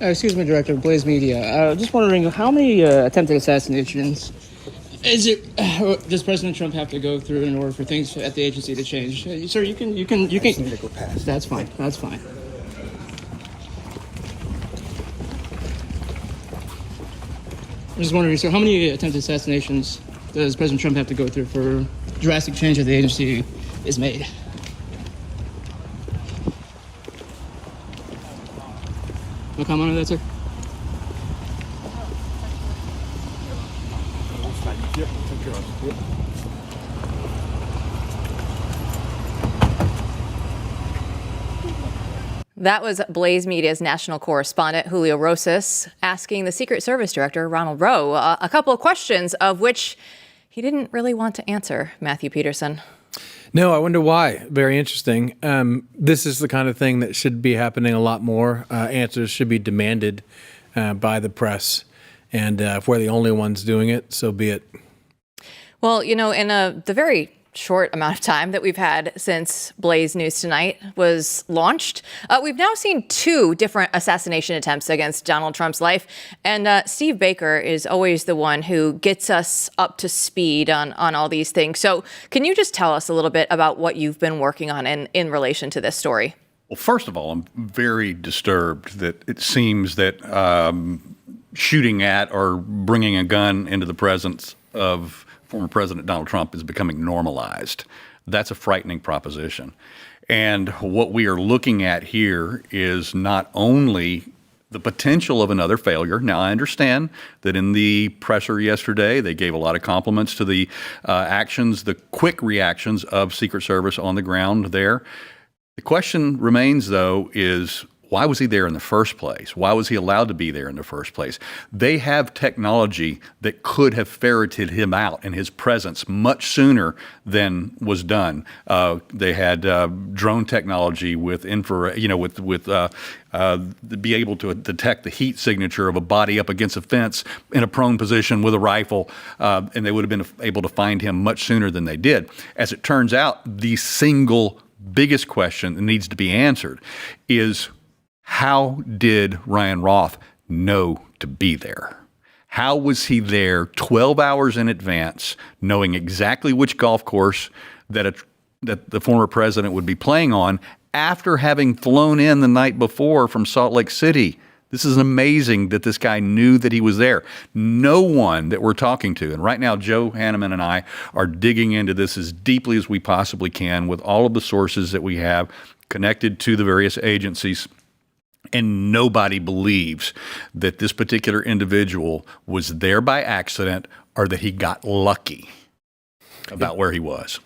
Excuse me, Director, Blaze Media. Just wondering, how many attempted assassinations does President Trump have to go through in order for things at the agency to change? Sir, you can. I just need to go past. That's fine. That's fine. I'm just wondering, sir, how many attempted assassinations does President Trump have to go through for drastic change at the agency is made? No comment on that, sir? That was Blaze Media's national correspondent, Julio Rosas, asking the Secret Service Director, Ronald Rowe, a couple of questions of which he didn't really want to answer, Matthew Peterson. No, I wonder why. Very interesting. This is the kind of thing that should be happening a lot more. Answers should be demanded by the press. And if we're the only ones doing it, so be it. Well, you know, in the very short amount of time that we've had since Blaze News Tonight was launched, we've now seen two different assassination attempts against Donald Trump's life. And Steve Baker is always the one who gets us up to speed on all these things. So can you just tell us a little bit about what you've been working on in relation to this story? Well, first of all, I'm very disturbed that it seems that shooting at or bringing a gun into the presence of former President Donald Trump is becoming normalized. That's a frightening proposition. And what we are looking at here is not only the potential of another failure. Now, I understand that in the presser yesterday, they gave a lot of compliments to the actions, the quick reactions of Secret Service on the ground there. The question remains, though, is why was he there in the first place? Why was he allowed to be there in the first place? They have technology that could have ferreted him out and his presence much sooner than was done. They had drone technology with infrared, be able to detect the heat signature of a body up against a fence in a prone position with a rifle, and they would have been able to find him much sooner than they did. As it turns out, the single biggest question that needs to be answered is, how did Ryan Routh know to be there? How was he there 12 hours in advance, knowing exactly which golf course that the former president would be playing on after having flown in the night before from Salt Lake City? This is amazing that this guy knew that he was there. No one that we're talking to, and right now Joe Hanneman and I are digging into this as deeply as we possibly can with all of the sources that we have connected to the various agencies. And nobody believes that this particular individual was there by accident or that he got lucky about where he was.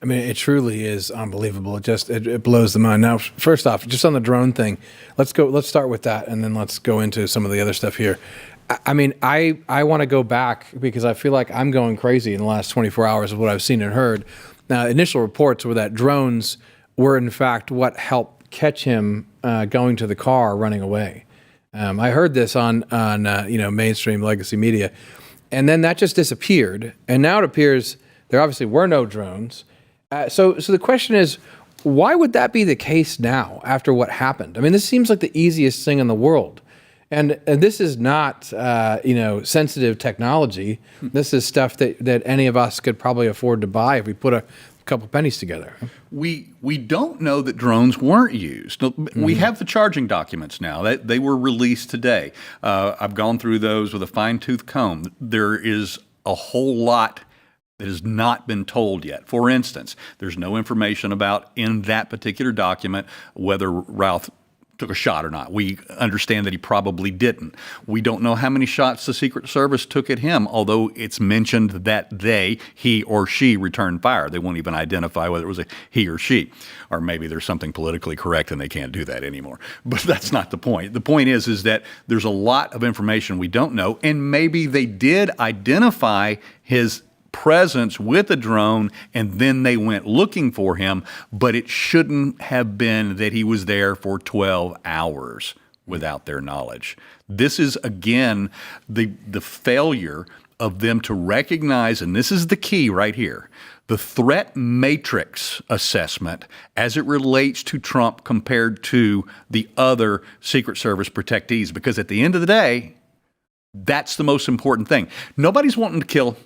I mean, it truly is unbelievable. It blows the mind. Now, first off, just on the drone thing, let's start with that, and then let's go into some of the other stuff here. I mean, I want to go back because I feel like I'm going crazy in the last 24 hours of what I've seen and heard. Now, initial reports were that drones were, in fact, what helped catch him going to the car, running away. I heard this on mainstream legacy media, and then that just disappeared. And now it appears there obviously were no drones. So the question is, why would that be the case now after what happened? I mean, this seems like the easiest thing in the world. And this is not, sensitive technology. This is stuff that any of us could probably afford to buy if we put a couple pennies together. We don't know that drones weren't used. We have the charging documents now. They were released today. I've gone through those with a fine-tooth comb. There is a whole lot that has not been told yet. For instance, there's no information about in that particular document whether Routh took a shot or not. We understand that he probably didn't. We don't know how many shots the Secret Service took at him, although it's mentioned that he or she returned fire. They won't even identify whether it was a he or she. Or maybe there's something politically correct and they can't do that anymore. But that's not the point. The point is that there's a lot of information we don't know, and maybe they did identify his presence with a drone and then they went looking for him, but it shouldn't have been that he was there for 12 hours. without their knowledge. This is, again, the failure of them to recognize, and this is the key right here, the threat matrix assessment as it relates to Trump compared to the other Secret Service protectees. Because at the end of the day, that's the most important thing. Nobody's wanting to kill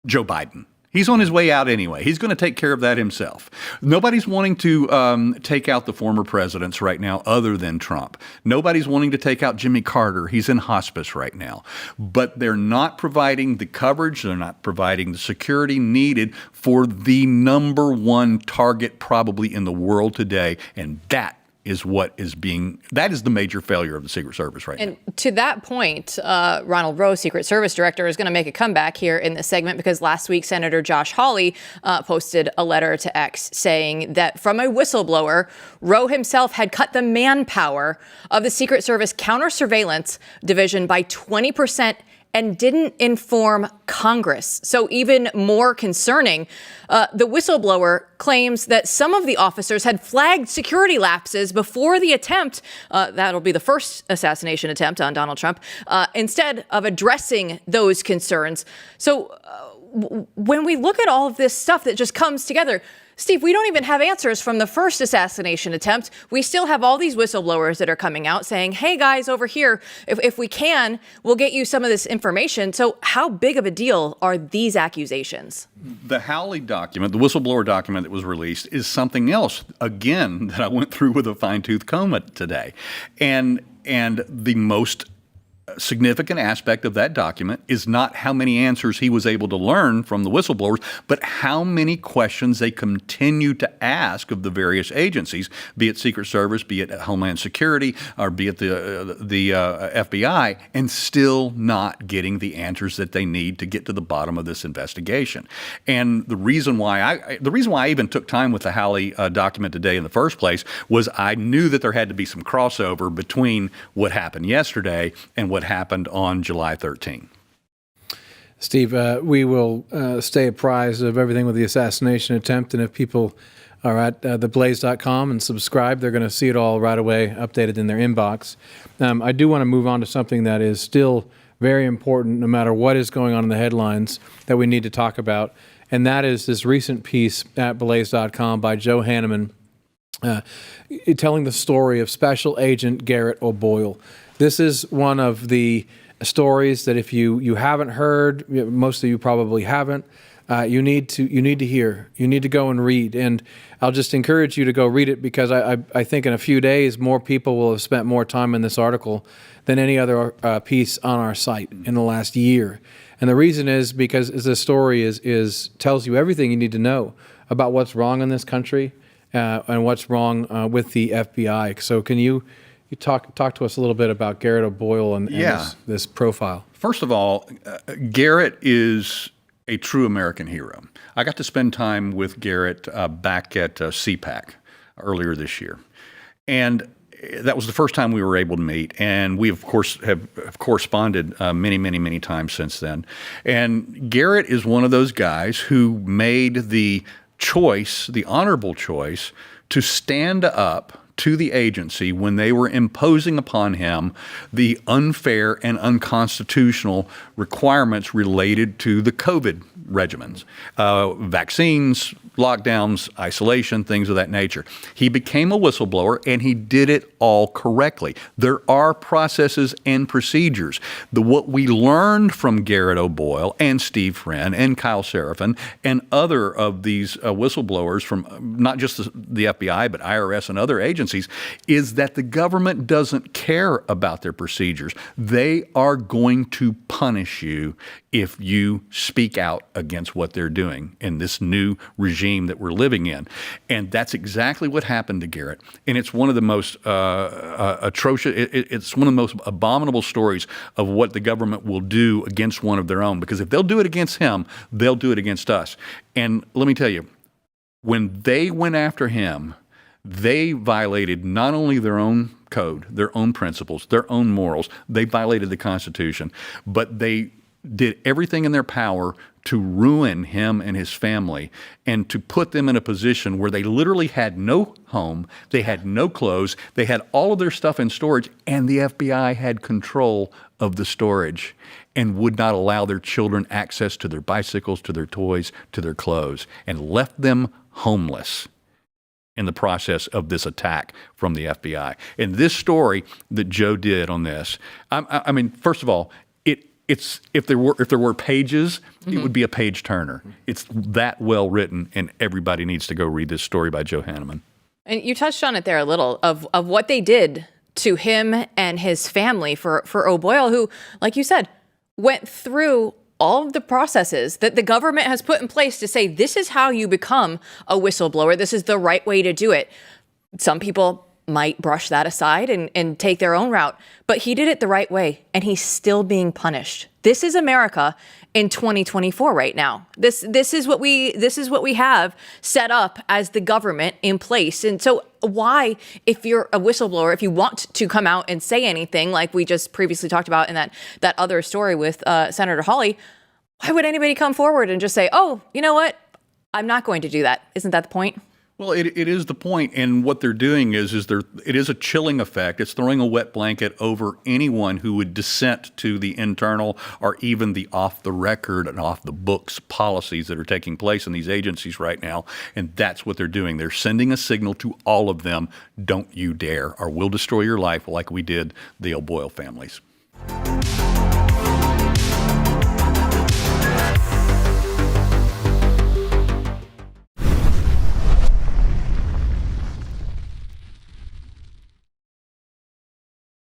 Joe Biden. He's on his way out anyway. He's going to take care of that himself. Nobody's wanting to take out the former presidents right now other than Trump. Nobody's wanting to take out Jimmy Carter. He's in hospice right now. But they're not providing the coverage. They're not providing the security needed for the number one target probably in the world today. And that is that is the major failure of the Secret Service right now. And to that point, Ronald Routh, Secret Service Director, is going to make a comeback here in this segment because last week Senator Josh Hawley posted a letter to X saying that from a whistleblower, Routh himself had cut the manpower of the Secret Service counter-surveillance division by 20% and didn't inform Congress. So even more concerning, the whistleblower claims that some of the officers had flagged security lapses before the attempt, that'll be the first assassination attempt on Donald Trump, instead of addressing those concerns. So when we look at all of this stuff that just comes together, Steve, we don't even have answers from the first assassination attempt. We still have all these whistleblowers that are coming out saying, hey, guys, over here, if we can, we'll get you some of this information. So how big of a deal are these accusations? The Howley document, the whistleblower document that was released, is something else, again, that I went through with a fine-tooth comb today. And the most significant aspect of that document is not how many answers he was able to learn from the whistleblowers, but how many questions they continue to ask of the various agencies, be it Secret Service, be it Homeland Security, or be it the FBI, and still not getting the answers that they need to get to the bottom of this investigation. And the reason why I even took time with the Howley document today in the first place was I knew that there had to be some crossover between what happened yesterday and what happened on July 13. Steve, we will stay apprised of everything with the assassination attempt, and if people are at theblaze.com and subscribe, they're going to see it all right away, updated in their inbox. I do want to move on to something that is still very important, no matter what is going on in the headlines, that we need to talk about, and that is this recent piece at blaze.com by Joe Hanneman telling the story of Special Agent Garret O'Boyle. This is one of the stories that if you haven't heard, most of you probably haven't, you need to hear. You need to go and read. And I'll just encourage you to go read it because I think in a few days more people will have spent more time in this article than any other piece on our site in the last year. And the reason is because this story tells you everything you need to know about what's wrong in this country and what's wrong with the FBI. So can you talk to us a little bit about Garret O'Boyle and this profile? First of all, Garret is a true American hero. I got to spend time with Garret back at CPAC earlier this year. And that was the first time we were able to meet. And we, of course, have corresponded many times since then. And Garret is one of those guys who made the honorable choice, to stand up to the agency when they were imposing upon him the unfair and unconstitutional requirements related to the COVID regimens, vaccines, lockdowns, isolation, things of that nature. He became a whistleblower, and he did it all correctly. There are processes and procedures. What we learned from Garret O'Boyle and Steve Friend and Kyle Seraphin and other of these whistleblowers from not just the FBI, but IRS and other agencies, is that the government doesn't care about their procedures. They are going to punish you if you speak out against what they're doing in this new regime that we're living in. And that's exactly what happened to Garret. And it's one of the most atrocious, it's one of the most abominable stories of what the government will do against one of their own. Because if they'll do it against him, they'll do it against us. And let me tell you, when they went after him, they violated not only their own code, their own principles, their own morals, they violated the Constitution, but they did everything in their power to ruin him and his family and to put them in a position where they literally had no home, they had no clothes, they had all of their stuff in storage, and the FBI had control of the storage and would not allow their children access to their bicycles, to their toys, to their clothes, and left them homeless in the process of this attack from the FBI. And this story that Joe did on this, I mean, first of all, it's if there were pages, it would be a page turner. It's that well written, and everybody needs to go read this story by Joe Hanneman. And you touched on it there a little of what they did to him and his family for O'Boyle, who, like you said, went through all of the processes that the government has put in place to say this is how you become a whistleblower. This is the right way to do it. Some people might brush that aside and take their own route, but he did it the right way, and he's still being punished. This is America in 2024 right now. This is what we have set up as the government in place. And so why, if you're a whistleblower, if you want to come out and say anything like we just previously talked about in that other story with Senator Hawley, why would anybody come forward and just say, oh, you know what? I'm not going to do that. Isn't that the point? Well, it is the point, and what they're doing is it is a chilling effect. It's throwing a wet blanket over anyone who would dissent to the internal or even the off-the-record and off-the-books policies that are taking place in these agencies right now, and that's what they're doing. They're sending a signal to all of them, don't you dare, or we'll destroy your life like we did the O'Boyle families.